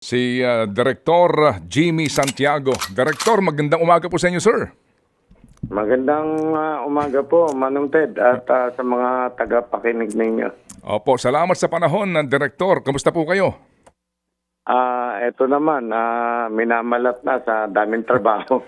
Si Direktor Jimmy Santiago. Direktor, magandang umaga po sa inyo, sir. Magandang umaga po, Manong Ted, at sa mga tagapakinig ninyo. Opo, salamat sa panahon, Direktor. Kamusta po kayo? Ito naman, minamalat na sa daming trabaho.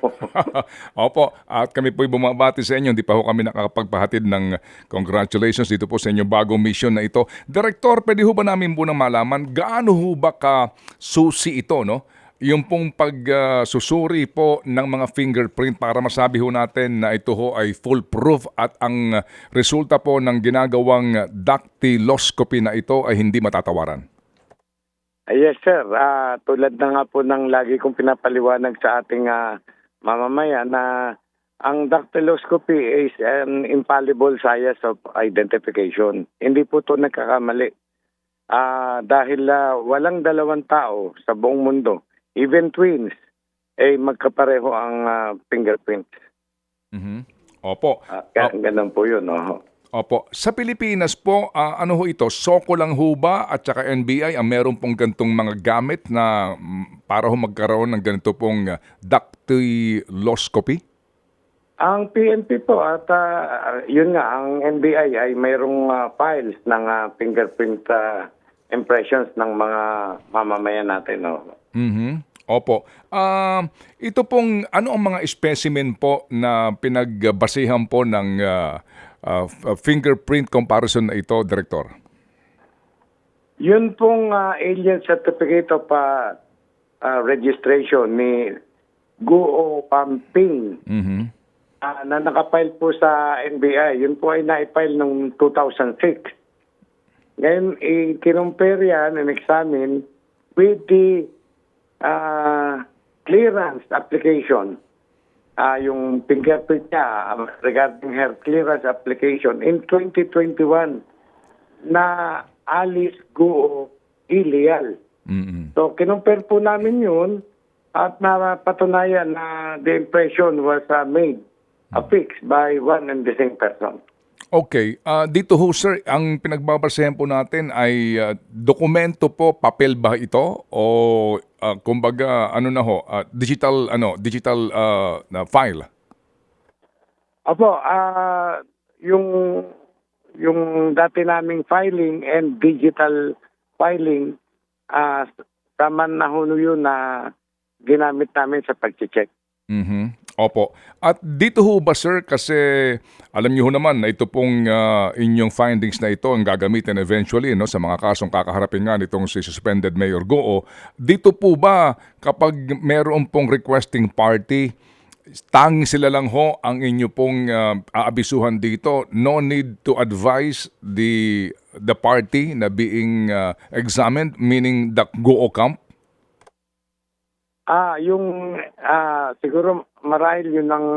Opo, at kami po'y bumabati sa inyo. Hindi pa ho kami nakakapagpahatid ng congratulations dito po sa inyong bagong mission na ito. Direktor, pwede ho ba namin po nang malaman gaano ho ba ka susi ito, no? Yung pong pagsusuri po ng mga fingerprint para masabi ho natin na ito ho ay foolproof at ang resulta po ng ginagawang dactyloscopy na ito ay hindi matatawaran. Yes, sir. Tulad na nga po ng lagi kong pinapaliwanag sa ating mamamayan na ang dactyloscopy is an infallible science of identification. Hindi po ito nagkakamali. Dahil walang dalawang tao sa buong mundo, even twins, magkapareho ang fingerprint. Opo. Ganun po yun. No? Opo. Sa Pilipinas po, ano ho ito? Soko lang ho ba at saka NBI ang meron pong ganitong mga gamit na para ho magkaroon ng ganito pong dactyloscopy? Ang PNP po at yun nga, ang NBI ay mayroong files ng fingerprint impressions ng mga mamamayan natin. No? Opo. Ito pong, ano ang mga specimen po na pinagbasihan po ng fingerprint comparison na ito, Director? Yun pong alien certificate of registration ni Guo Pamping na nakapile po sa NBI. Yun po ay na-file noong 2006. Ngayon, i-compare yan and examine with the clearance application. Yung fingerprint niya regarding her clearance application in 2021 na Alice Guo Ilial. So, kinumpare po namin yun at napatunayan na the impression was made, affixed by one and the same person. Okay. Dito ho, sir, ang pinagbabasehan po natin ay dokumento po, papel ba ito? O kumbaga, ano na ho, digital na file? Opo, yung dati naming filing and digital filing, tama na ho yun na ginamit namin sa pag-check. Opo. At dito ho ba, sir, kasi alam niyo ho naman na ito pong inyong findings na ito ang gagamitin eventually no, sa mga kasong kakaharapin nga nitong si suspended Mayor Goo. Dito po ba kapag meron pong requesting party, tanging sila lang ho ang inyo pong aabisuhan dito, no need to advise the party na being examined, meaning the Goo camp? Siguro marahil yun ang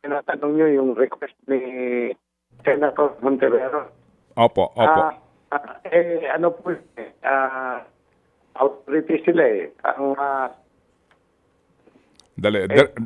tinatanong nyo, yung request ni Senator Montevero. Opo. Ano po, authority sila eh.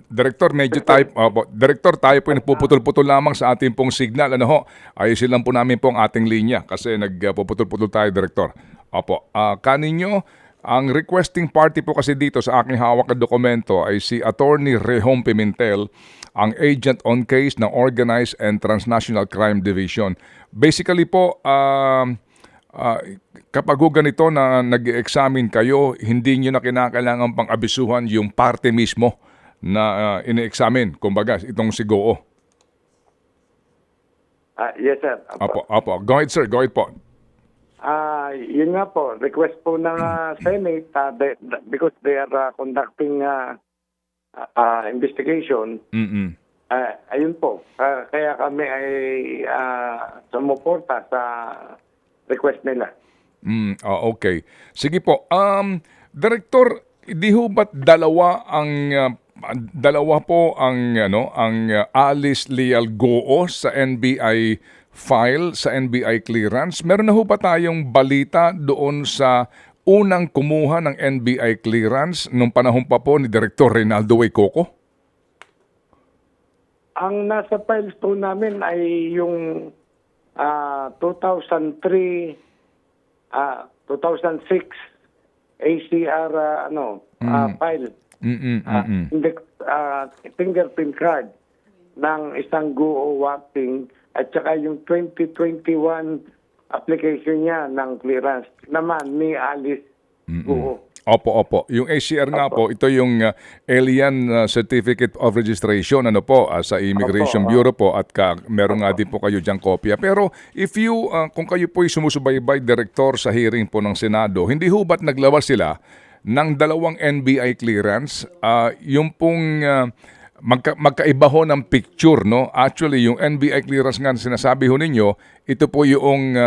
Director, medyo tayo, Director, tayo po nagpuputol-putol lamang sa ating pong signal. Ano ho, ayusin lang po namin po ang ating linya kasi nagpuputol-putol tayo, Director. Opo, kaninyo, ang requesting party po kasi dito sa aking hawak na dokumento ay si Attorney Rehom Pimentel, ang agent on case ng Organized and Transnational Crime Division. Basically po, kapag ganito na nag-examine kayo, hindi nyo na kinakailangan pang abisuhan yung parte mismo na ini-examine, kumbaga itong si Goo. Yes, sir. Opo. Go ahead, sir. Go ahead po. Yun nga po, request po ng Senate because they are conducting investigation. Ayun po, kaya kami ay sumuporta sa request nila. Okay. Sige po. Director, di ho ba't dalawa po ang Alice Leal Goo sa NBI file, sa NBI clearance? Meron na ho ba tayong balita doon sa unang kumuha ng NBI clearance nung panahon pa po ni Director Reynaldo A. Coco? Ang nasa files po namin ay yung 2003, 2006 ACR file, fingerprint card ng isang Guo Wapping at saka yung 2021 application niya ng clearance naman ni Alice Guo. Opo. Yung ACR nga po, ito yung Alien Certificate of Registration sa Immigration Bureau po at meron nga din po kayo diyang kopya. Pero if you, kung kayo po'y sumusubaybay, Director, sa hearing po ng Senado, hindi ho ba't naglawas sila ng dalawang NBI clearance? Yung pong magkaiba ho ng picture, no? Actually, yung NBI clearance nga na sinasabi ho ninyo, ito po yung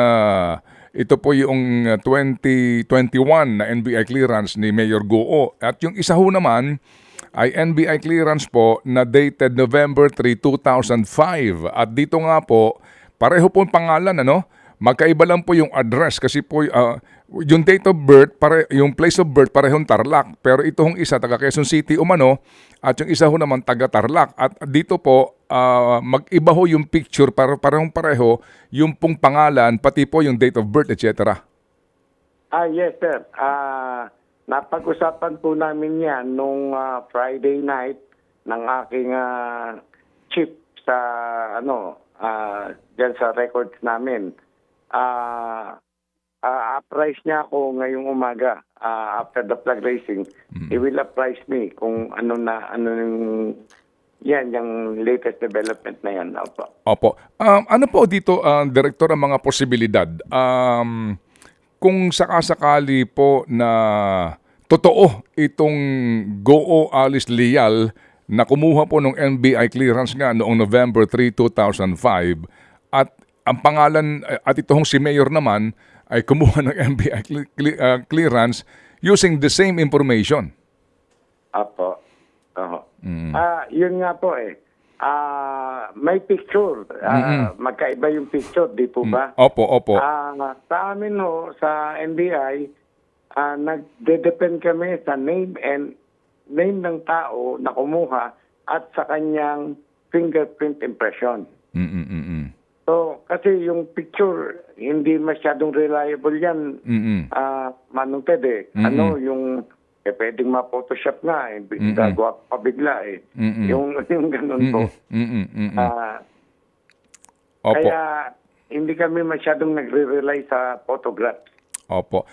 2021 na NBI clearance ni Mayor Guo. At yung isa ho naman ay NBI clearance po na dated November 3, 2005. At dito nga po, pareho po ang pangalan, magkaiba lang po yung address kasi po yung date of birth, yung place of birth parehong Tarlac. Pero ito hong isa taga Quezon City umano at yung isa ho naman taga Tarlac. At dito po mag-iba ho yung picture, parehong pareho yung pong pangalan, pati po yung date of birth, etc. Yes, sir. Napag-usapan po namin yan nung Friday night ng aking chief sa dyan sa records namin. Apprise niya ako ngayong umaga after the flag raising. He will apprise me kung ano yung yung latest development na yan. Opo. Ano po dito, Director, ang mga posibilidad? Kung sakasakali po na totoo itong Guo Alice Leal na kumuha po ng NBI clearance nga noong November 3, 2005 at ang pangalan at itong si Mayor naman ay kumuha ng NBI clearance using the same information. Apo. Yun nga po may picture. Magkaiba yung picture, di po ba? Opo. Sa amin sa NBI, nagde-depend kami sa name ng tao na kumuha at sa kanyang fingerprint impression. So, kasi yung picture, hindi masyadong reliable yan. Manong Ted yung pwedeng ma-photoshop nga gagawa pa bigla Yung ganun po. Kaya hindi kami masyadong nagre-rely sa photograph. Opo.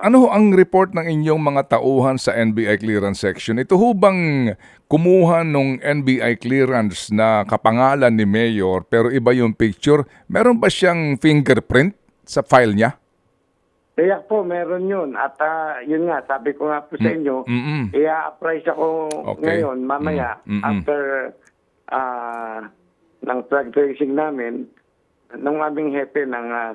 Ano ang report ng inyong mga tauhan sa NBI clearance section? Ito ho bang kumuha ng NBI clearance na kapangalan ni Mayor pero iba yung picture? Meron ba siyang fingerprint sa file niya? Kaya po, meron yun. At yun nga, sabi ko nga po sa inyo, i-apprise ako ngayon, mamaya, after ng flag tracing namin, ng aming hepe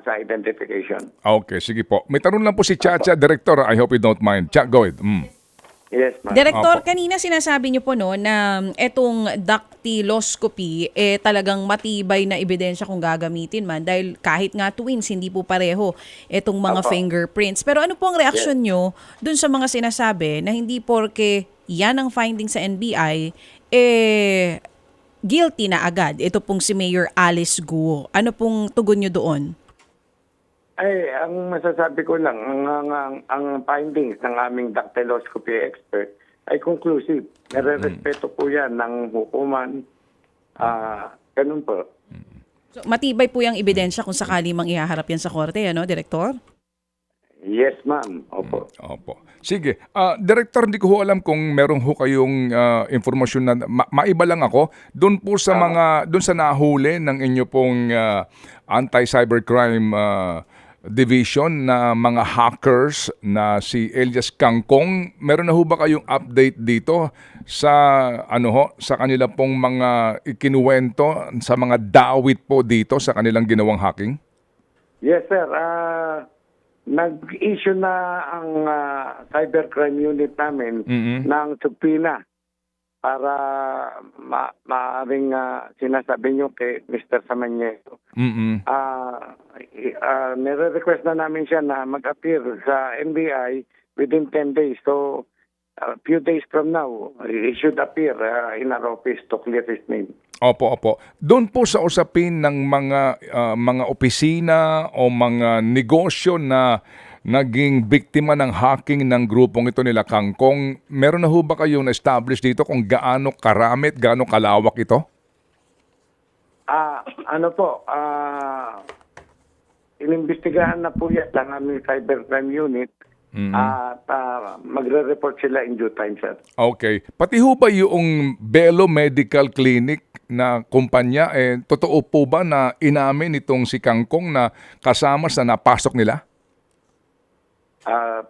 sa identification. Okay, sige po. May tanong lang po si Chacha, Director. I hope you don't mind. Cha, go ahead. Yes, ma'am. Director, kanina sinasabi niyo po na etong dactyloscopy talagang matibay na ebidensya kung gagamitin man dahil kahit nga twins hindi po pareho etong mga fingerprints. Pero ano po ang reaksyon niyo dun sa mga sinasabi na hindi porke yan ang finding sa NBI guilty na agad ito pong si Mayor Alice Guo? Ano pong tugon niyo doon? Ang masasabi ko lang, ang findings ng aming dactyloscopy expert ay conclusive. Nare-respeto po yan ng hukuman. Ganun po. So, matibay po yung ebidensya kung sakali mang ihaharap yan sa korte, Director? Yes, ma'am. Opo. Sige. Director, hindi ko alam kung meron ho kayong informasyon na maiba lang ako. Doon po sa doon sa nahuli ng inyo pong anti-cybercrime division na mga hackers na si Elias Kangkong, meron na ho ba kayong update dito sa sa kanila pong mga ikinuwento sa mga dawit po dito sa kanilang ginawang hacking? Yes, sir. Nag-issue na ang cybercrime unit namin ng subpoena para maaaring sinasabi nyo kay Mr. Samaniego. Nire-request na namin siya na mag-appear sa NBI within 10 days. So, a few days from now, he should appear in our office to clear his name. Opo. Doon po sa usapin ng mga opisina o mga negosyo na naging biktima ng hacking ng grupong ito nila Kangkong. Meron na ho ba kayong na-establish dito kung gaano karamit, gaano kalawak ito? Inimbestigahan na po yan ng aming cybercrime unit at magre-report sila in due time, sir. Okay. Pati ho ba yung Belo Medical Clinic na kumpanya, totoo po ba na inamin itong si Kangkong na kasama sa napasok nila?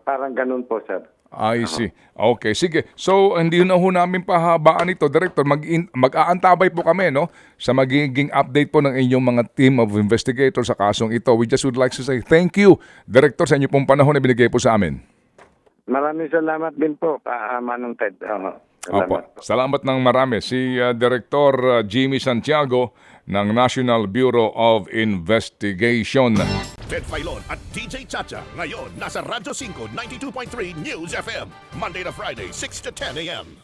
Parang ganun po, sir. I see. Okay, sige. So, hindi na ho namin pahabaan ito, Director. Mag-aantabay po kami, no, sa magiging update po ng inyong mga team of investigators sa kasong ito. We just would like to say thank you, Director, sa inyo pong panahon na binigay po sa amin. Maraming salamat din po, Manong Ted. Opo. Salamat po. Salamat ng marami. Si Director Jimmy Santiago ng National Bureau of Investigation. Ted Filon at DJ Chacha. Ngayon, nasa Radyo 5, 92.3 News FM. Monday to Friday, 6 to 10 a.m.